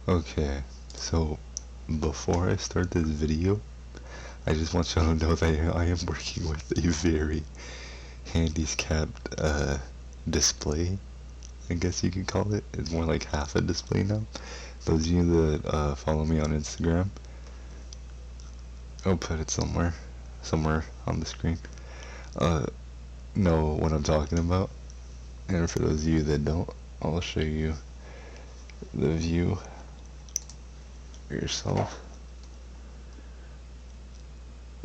Okay, so before I start this video, I just want you to know that I am working with a very handicapped display, I guess you could call it. It's more like half a display now. Those of you that follow me on Instagram, I'll put it somewhere on the screen, know what I'm talking about. And for those of you that don't, I'll show you the view yourself.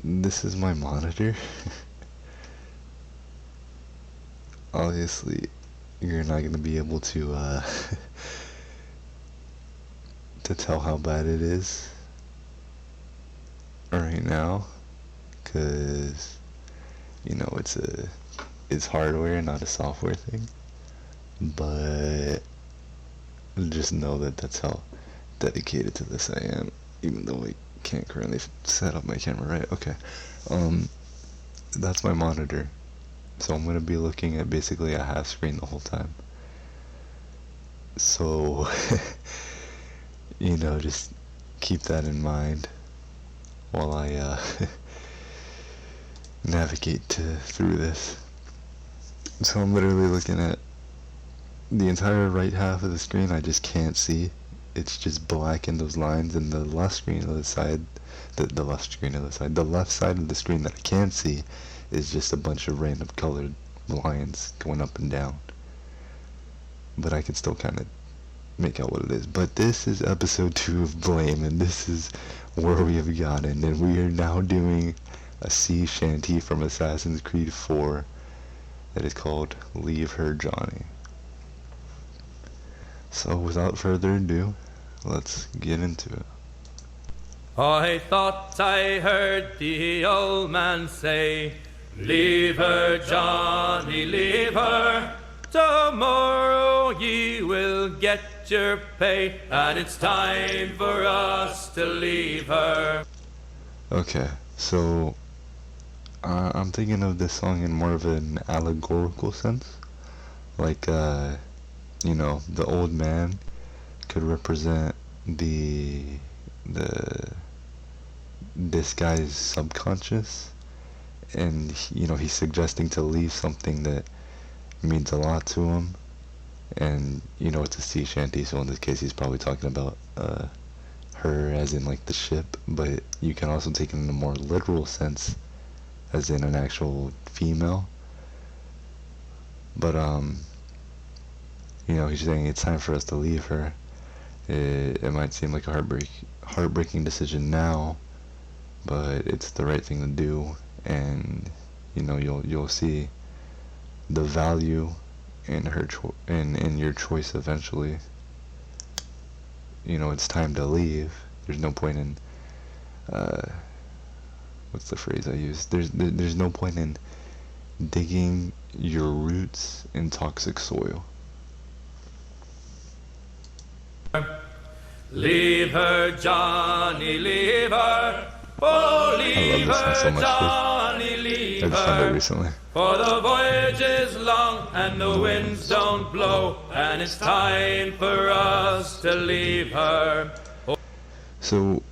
This is my monitor. Obviously, you're not going to be able to to tell how bad it is right now, because you know it's hardware, not a software thing. But just know that that's how dedicated to this I am, even though I can't currently set up my camera right. Okay, that's my monitor, so I'm gonna be looking at basically a half screen the whole time. So you know, just keep that in mind while I navigate through this. So I'm literally looking at the entire right half of the screen. I just can't see. It's just black in those lines, and the left screen of the side, the left side of the screen that I can see is just a bunch of random colored lines going up and down. But I can still kind of make out what it is. But this is episode 2 of BLAIM, and this is where we have gotten, and we are now doing a sea shanty from Assassin's Creed 4 that is called Leave Her Johnny. So without further ado, let's get into it. I thought I heard the old man say, leave her, Johnny, leave her. Tomorrow ye will get your pay, and it's time for us to leave her. Okay, so I'm thinking of this song in more of an allegorical sense. Like, you know, the old man could represent this guy's subconscious, and you know, he's suggesting to leave something that means a lot to him. And you know, it's a sea shanty, so in this case he's probably talking about her as in like the ship, but you can also take it in a more literal sense as in an actual female. But you know, he's saying it's time for us to leave her. It might seem like a heartbreaking decision now, but it's the right thing to do, and you know, you'll see the value in her in your choice eventually. You know, it's time to leave. There's no point in what's the phrase I use? There's no point in digging your roots in toxic soil. Leave her, Johnny, leave her. Oh, leave her, so much, Johnny, I leave just found it her. recently. For the voyage is long and the winds don't blow, and it's time for us to leave her. So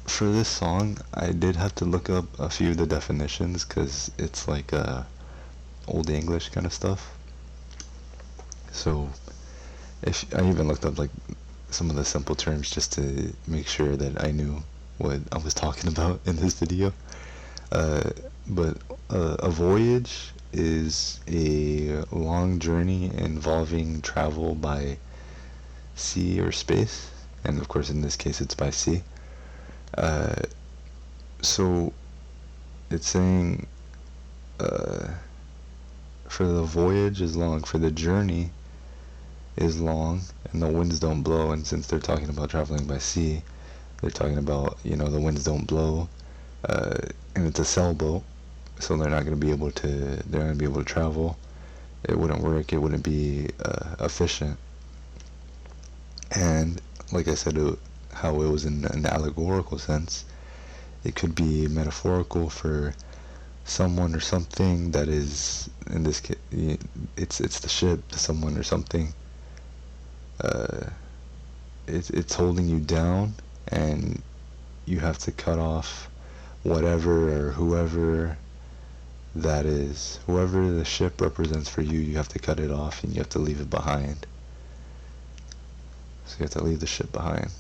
for this song, I did have to look up a few of the definitions, because it's like old English kind of stuff. So if I even looked up like some of the simple terms just to make sure that I knew what I was talking about in this video. But a voyage is a long journey involving travel by sea or space, and of course in this case it's by sea. So it's saying for the voyage is long, for the journey is long, and the winds don't blow. And since they're talking about traveling by sea, they're talking about, you know, the winds don't blow, and it's a sailboat, so they're not going to be able to travel. It wouldn't work. It wouldn't be efficient. And like I said, how it was in an allegorical sense, it could be metaphorical for someone or something that is, in this case, it's the ship, someone or something. it's holding you down, and you have to cut off whatever or whoever that is. Whoever the ship represents for you, you have to cut it off and you have to leave it behind. So you have to leave the ship behind.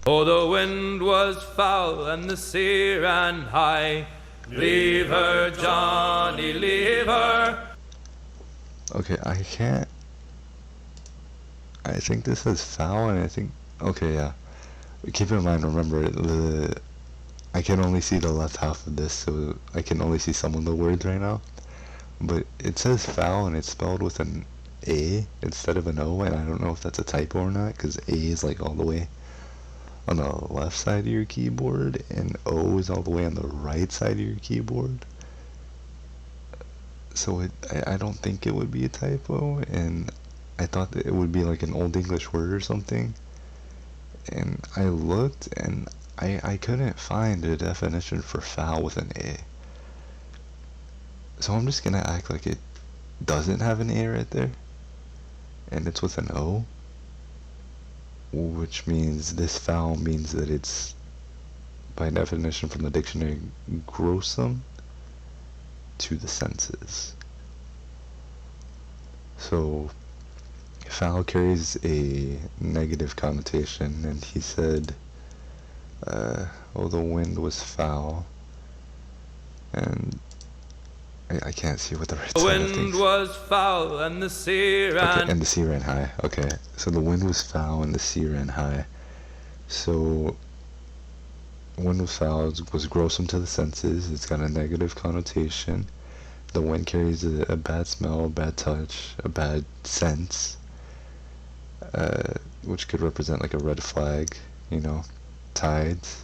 Oh, the wind was foul and the sea ran high. Leave her, Johnny, leave her. Okay, I think this is foul, and I think, okay, yeah. Keep in mind, remember, I can only see the left half of this, so I can only see some of the words right now. But it says foul, and it's spelled with an A instead of an O, and I don't know if that's a typo or not, because A is like all the way on the left side of your keyboard, and O is all the way on the right side of your keyboard. So I don't think it would be a typo, and I thought that it would be like an Old English word or something. And I looked, and I couldn't find a definition for foul with an A. So I'm just gonna act like it doesn't have an A right there, and it's with an O, which means this foul means that it's, by definition from the dictionary, gruesome to the senses. So foul carries a negative connotation, and he said, oh, the wind was foul, and I can't see what the right The side of things. wind was foul and the sea ran. Okay, and the sea ran high. Okay, so the wind was foul and the sea ran high. So wind was foul was gruesome to the senses. It's got a negative connotation. The wind carries a bad smell, a bad touch, a bad sense, which could represent like a red flag, you know. Tides,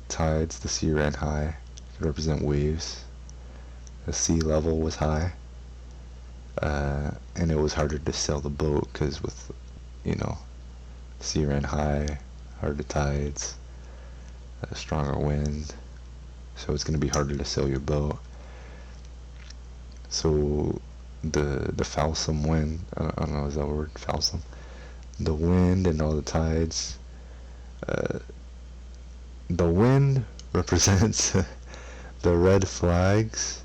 the sea ran high, could represent waves. The sea level was high, and it was harder to sail the boat because with, you know, sea ran high, harder tides, stronger wind, so it's going to be harder to sail your boat. So the foulsome wind, I don't know, is that a word? Foulsome? The wind and all the tides, the wind represents the red flags,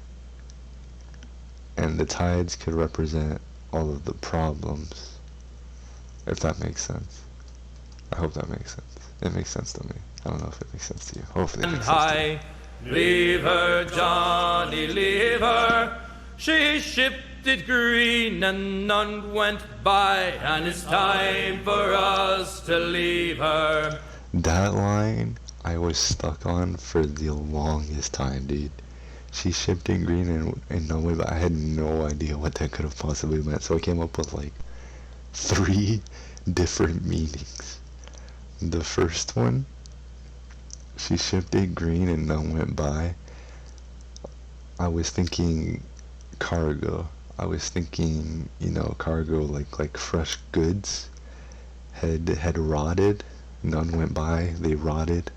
and the tides could represent all of the problems, if that makes sense. I hope that makes sense. It makes sense to me. I don't know if it makes sense to you. Hopefully it makes sense to you. Leave her, Johnny, leave her. She shipped it green and none went by, and it's time for us to leave her. That line I was stuck on for the longest time, dude. She shipped it green and no way, but I had no idea what that could have possibly meant. So I came up with like 3 different meanings. The first one, she shipped it green and none went by. I was thinking cargo. I was thinking, you know, cargo like fresh goods had rotted. None went by. They rotted.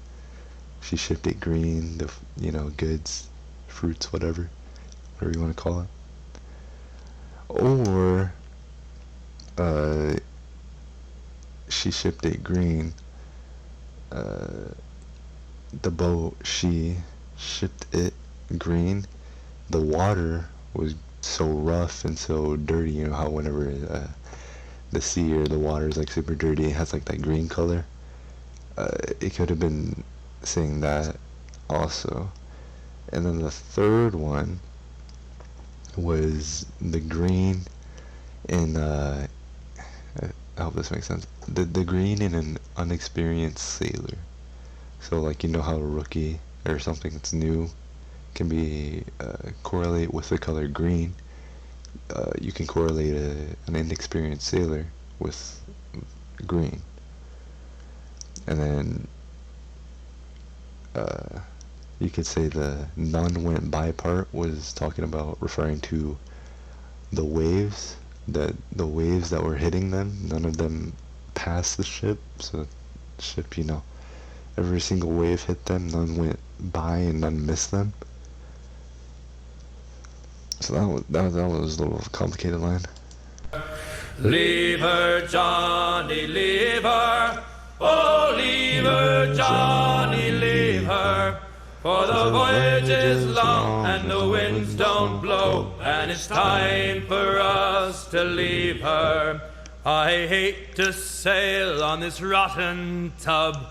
She shipped it green. The, you know, goods, fruits, whatever you want to call it. Or she shipped it green. The boat, she shipped it green. The water was so rough and so dirty. You know how whenever the sea or the water is like super dirty, it has like that green color. It could have been saying that also. And then the third one was the green in I hope this makes sense. The green in an unexperienced sailor. So like, you know how a rookie or something that's new can be correlate with the color green. You can correlate an inexperienced sailor with green. And then you could say the none went by part was talking about referring to the waves, that the waves that were hitting them, none of them passed the ship. So the ship, you know, every single wave hit them, none went by and none missed them. So that was a little complicated line. Leave her, Johnny, leave her. Oh, leave her, Johnny, leave her. For the voyage is long and the winds don't blow, and it's time for us to leave her. I hate to sail on this rotten tub.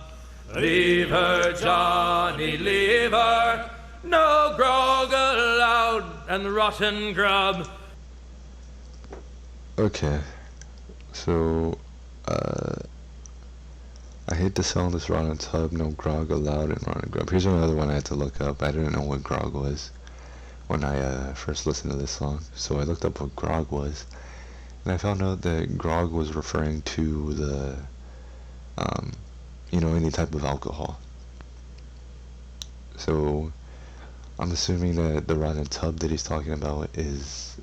Leave her, Johnny, leave her. No grog allowed and rotten grub. Okay, so, I hate to sell this rotten tub, no grog allowed and rotten grub. Here's another one I had to look up. I didn't know what grog was when I first listened to this song, so I looked up what grog was, and I found out that grog was referring to the, any type of alcohol. So, I'm assuming that the rotten tub that he's talking about is,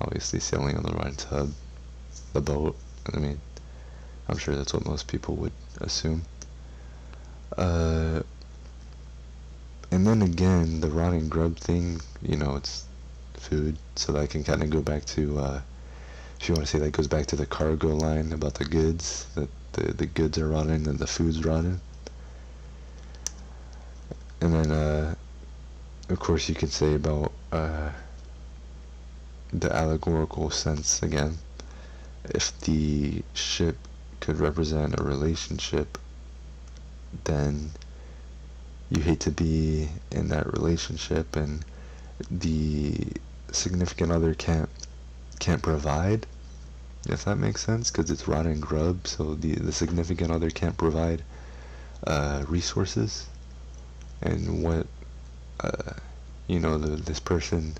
obviously sailing on the rotten tub, the boat. I mean, I'm sure that's what most people would assume. And then again, the rotten grub thing, it's food, so that can kind of go back to, if you want to say that goes back to the cargo line about the goods, that the goods are rotten and the food's rotten. And then, of course, you can say about the allegorical sense again. If the ship could represent a relationship, then you hate to be in that relationship and the significant other can't provide, if that makes sense, because it's rotten grub, so the significant other can't provide resources and what this person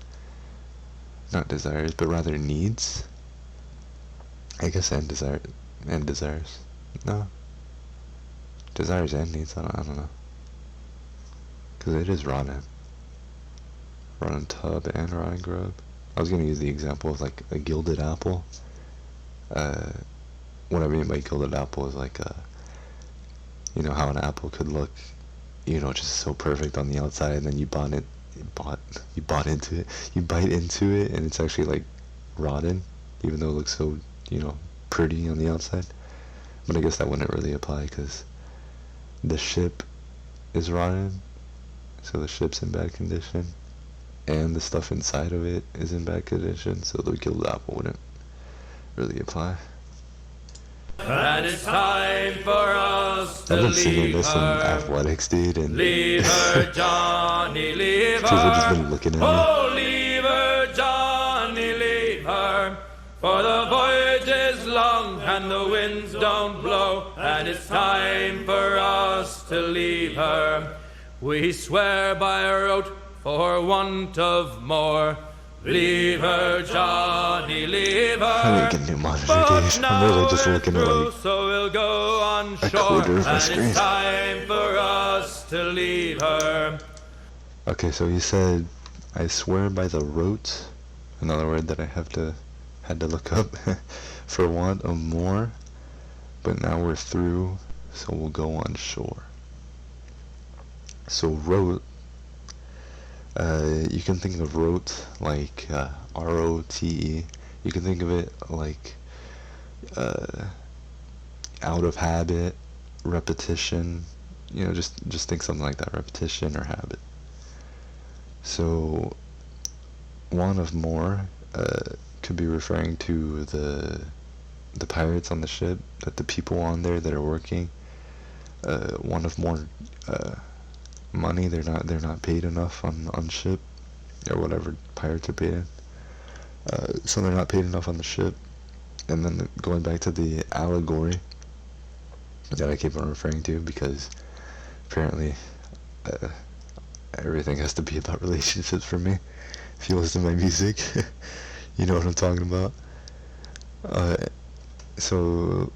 not desires but rather needs, I guess, and desires. No, desires and needs. I don't know, because it is rotten tub and rotten grub. I was gonna use the example of like a gilded apple. What I mean by gilded apple is like how an apple could look, just so perfect on the outside, and then you bite into it, and it's actually like rotten, even though it looks so, pretty on the outside. But I guess that wouldn't really apply, because the ship is rotten, so the ship's in bad condition, and the stuff inside of it is in bad condition, so the gilded apple wouldn't really apply. And it's time for us to I've been leave singing this in her. athletics, dude, and Leave her, Johnny, leave kids have just her. been looking at me. Oh, leave her, Johnny, leave her. For the voyage is long and the winds don't blow, and it's time for us to leave her. We swear by our oath for want of more. Leave her, Johnny, leave her. I didn't get new monitor, But dude. now I'm really just we're looking at through, like so we'll go on a shore, quarter of my and screen. it's time for us to leave her. Okay, so you said, I swear by the rote, another word that I had to look up, for want of more, but now we're through, so we'll go on shore. So rote, you can think of rote like R-O-T-E. You can think of it like out of habit, repetition, just think something like that, repetition or habit. So want of more could be referring to the pirates on the ship, that the people on there that are working want of more money. They're not paid enough on ship, or whatever pirates are paid in. So they're not paid enough on the ship. And then going back to the allegory that I keep on referring to, because apparently everything has to be about relationships for me. If you listen to my music, you know what I'm talking about. So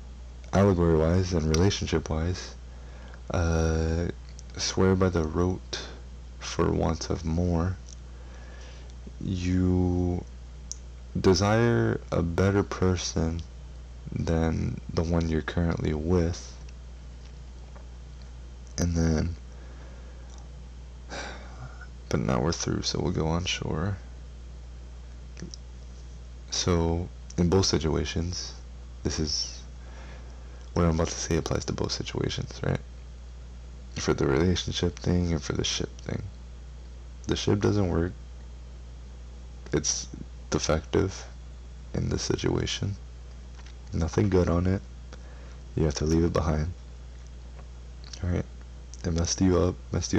allegory wise and relationship wise, swear by the rote for want of more. You desire a better person than the one you're currently with, and then, but now we're through, so we'll go on shore. So in both situations, this is what I'm about to say applies to both situations, right? For the relationship thing and for the ship thing. The ship doesn't work. It's defective in this situation. Nothing good on it. You have to leave it behind. Alright? It messed you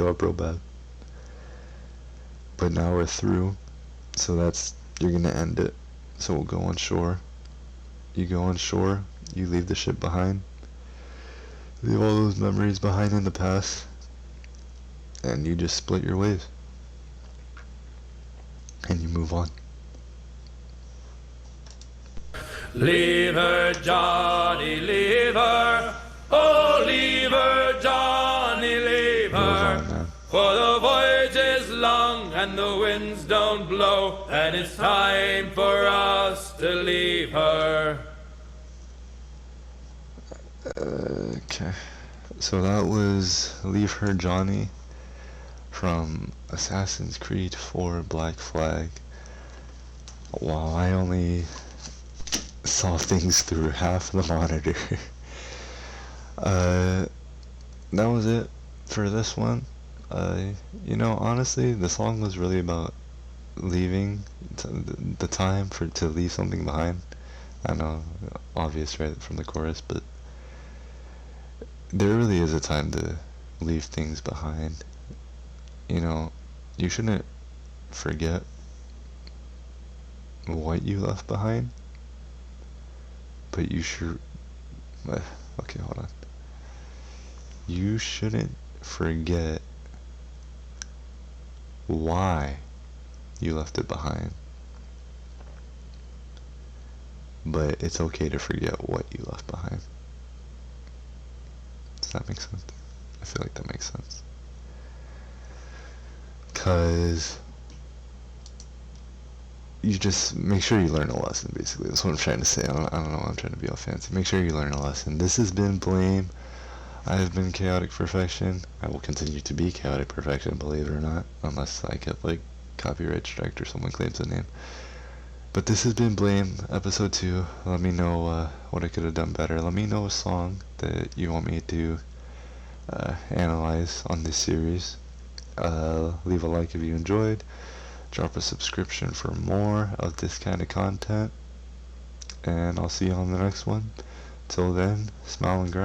up real bad. But now we're through, so you're gonna end it. So we'll go on shore. You go on shore, you leave the ship behind. Leave all those memories behind in the past. And you just split your ways. And you move on. Leave her, Johnny, leave her. Oh, leave her, Johnny, leave Move her. on, man. For the voyage is long and the winds don't blow, and it's time for us to leave her. Okay. So that was Leave Her, Johnny from Assassin's Creed 4 Black Flag. Wow, I only saw things through half the monitor. That was it for this one. Honestly, the song was really about leaving the time to leave something behind. I know, obvious, right, from the chorus, but there really is a time to leave things behind. You shouldn't forget what you left behind, but you should. Okay, hold on. You shouldn't forget why you left it behind, but it's okay to forget what you left behind. Does that make sense? I feel like that makes sense. Because you just make sure you learn a lesson, basically. That's what I'm trying to say. I don't know why I'm trying to be all fancy. Make sure you learn a lesson. This has been BLAIM. I have been Chaotic Perfection. I will continue to be Chaotic Perfection, believe it or not, unless I get, copyright striked or someone claims the name. But this has been BLAIM, episode 2. Let me know what I could have done better. Let me know a song that you want me to analyze on this series. Leave a like if you enjoyed. Drop a subscription for more of this kind of content. And I'll see you on the next one. Till then, smile and grind.